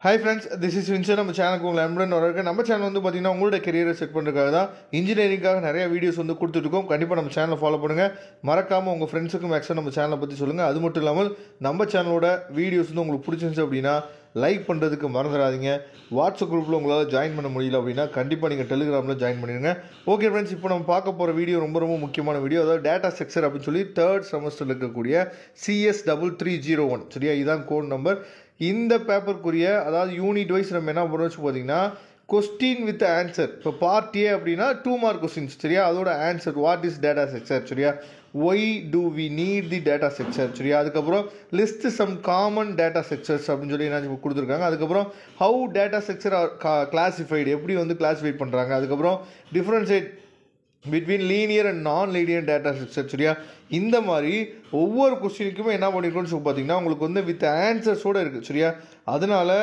Hi friends, this is Vincent. நம்ம சேனலுக்கு உங்களை அன்புடன் வரவேற்கிறேன். நம்ம சேனல் வந்து பார்த்தீங்கன்னா உங்களோட கெரியரை செட் பண்ணுறதுக்காக தான் இன்ஜினியரிங்காக நிறைய வீடியோஸ் வந்து கொடுத்துட்ருக்கோம். கண்டிப்பாக நம்ம சேனலை ஃபாலோ பண்ணுங்கள். மறக்காமல் உங்கள் ஃப்ரெண்ட்ஸுக்கும் மேக்ஸிமம் நம்ம சேனலை பற்றி சொல்லுங்கள். அது மட்டும் இல்லாமல் நம்ம சேனலோட வீடியோஸ் வந்து உங்களுக்கு பிடிச்சிருந்துச்சு அப்படின்னா லைக் பண்ணுறதுக்கு மறந்துடாதீங்க. வாட்ஸ்அப் குரூப்பில் உங்களால் ஜாயின் பண்ண முடியல அப்படின்னா கண்டிப்பாக நீங்கள் டெலிகிராமில் ஜாயின் பண்ணிடுங்க. ஓகே ஃப்ரெண்ட்ஸ், இப்போ நம்ம பார்க்க போகிற வீடியோ ரொம்ப முக்கியமான வீடியோ. அதாவது டேட்டா ஸ்ட்ரக்சர் அப்படின்னு சொல்லி 3rd செமஸ்டரில் இருக்கக்கூடிய CS3301 சரியா, இதுதான் கோட் நம்பர். இந்த பேப்பருக்குரிய அதாவது யூனிட் வைஸ் நம்ம என்ன பண்ணுறோம் பார்த்தீங்கன்னா கொஸ்டின் வித் ஆன்சர். இப்போ பார்ட் ஏ அப்படின்னா 2 மார்க் கொஸ்டின்ஸ் சரியா, அதோட answer what is data structure சரியா, why do we need the data structure சரியா, அதுக்கப்புறம் list some common data structures அப்படின்னு சொல்லி என்ன கொடுத்துருக்காங்க. அதுக்கப்புறம் how data structure are classified, எப்படி வந்து கிளாஸிஃபை பண்ணுறாங்க. அதுக்கப்புறம் differentiate between linear and non linear data structure சரியா. இந்த மாதிரி ஒவ்வொரு கொஸ்டினுக்குமே என்ன பண்ணியிருக்கோன்னு சொல்லி பார்த்தீங்கன்னா உங்களுக்கு வந்து வித் ஆன்சர்ஸோடு இருக்குது சரியா. அதனால்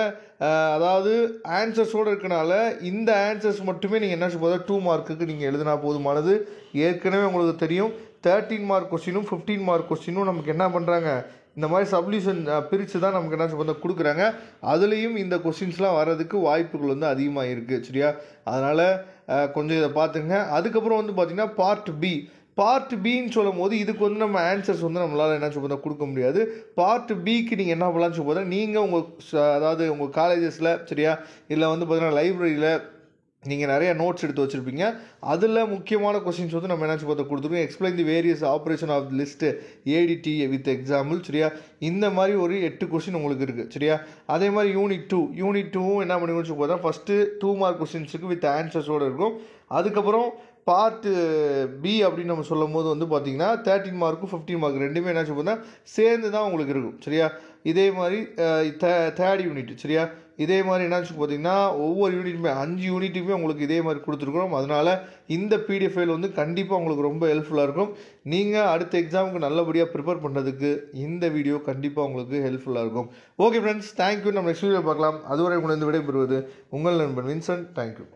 அதாவது ஆன்சர்ஸோடு இருக்கனால இந்த ஆன்சர்ஸ் மட்டுமே நீங்கள் என்ன சொல்ல 2 மார்க்குக்கு நீங்கள் எழுதினா போதுமானது. ஏற்கனவே உங்களுக்கு தெரியும் 13 மார்க் கொஸ்டினும் 15 மார்க் கொஸ்டினும் நமக்கு என்ன பண்ணுறாங்க, இந்த மாதிரி சப்ளியூஷன் பிரித்து தான் நமக்கு என்ன சொல்ல கொடுக்குறாங்க. அதுலேயும் இந்த கொஸ்டின்ஸ்லாம் வர்றதுக்கு வாய்ப்புகள் வந்து அதிகமாக இருக்குது சரியா. அதனால் கொஞ்சம் இதை பார்த்துங்க. அதுக்கப்புறம் வந்து பார்த்திங்கன்னா பார்ட் பின்னு சொல்லும் போது இதுக்கு வந்து நம்ம ஆன்சர்ஸ் வந்து நம்மளால் என்ன சொல்ல கொடுக்க முடியாது. பார்ட் பிக்கு நீங்கள் என்ன பண்ணலான்னு சொல்ல நீங்கள் உங்கள் அதாவது உங்கள் காலேஜஸில் சரியா, இல்லை வந்து பார்த்திங்கன்னா லைப்ரரியில் நீங்கள் நிறைய நோட்ஸ் எடுத்து வச்சுருப்பீங்க. அதில் முக்கியமான கொஸ்டின்ஸ் வந்து நம்ம என்ன கொடுத்துருக்கோம். Explain the various operation of list ADT with example சரியா. இந்த மாதிரி ஒரு 8 கொஸ்டின் உங்களுக்கு இருக்குது சரியா. அதே மாதிரி யூனிட் 2வும் என்ன பண்ணி பார்த்தா ஃபஸ்ட்டு 2 மார்க் கொஸ்டின்ஸுக்கு வித் ஆன்சர்ஸோடு இருக்கும். அதுக்கப்புறம் பார்ட்டு பி அப்படின்னு நம்ம சொல்லும் போது வந்து பார்த்திங்கன்னா 13 மார்க்கும் 15 மார்க் ரெண்டுமே என்ன சொல்லுன்னா சேர்ந்து தான் உங்களுக்கு இருக்கும் சரியா. இதே மாதிரி தேர்ட் யூனிட் சரியா. இதே மாதிரி என்னாச்சு பார்த்தீங்கன்னா ஒவ்வொரு யூனிட்டுமே 5 யூனிட்டுமே உங்களுக்கு இதே மாதிரி கொடுத்துருக்குறோம். அதனால் இந்த பிடிஎஃப் ஃபைல் வந்து கண்டிப்பாக உங்களுக்கு ரொம்ப ஹெல்ப்ஃபுல்லாக இருக்கும். நீங்கள் அடுத்த எக்ஸாமுக்கு நல்லபடியாக ப்ரிப்பேர் பண்ணுறதுக்கு இந்த வீடியோ கண்டிப்பாக உங்களுக்கு ஹெல்ப்ஃபுல்லாக இருக்கும். Okay friends, thank you. நம்ம நெக்ஸ்ட் வீடியோ பார்க்கலாம். அதுவரை உங்களுக்கு விடைபெறுவது உங்கள் நண்பன் வின்சென்ட். தேங்க்யூ.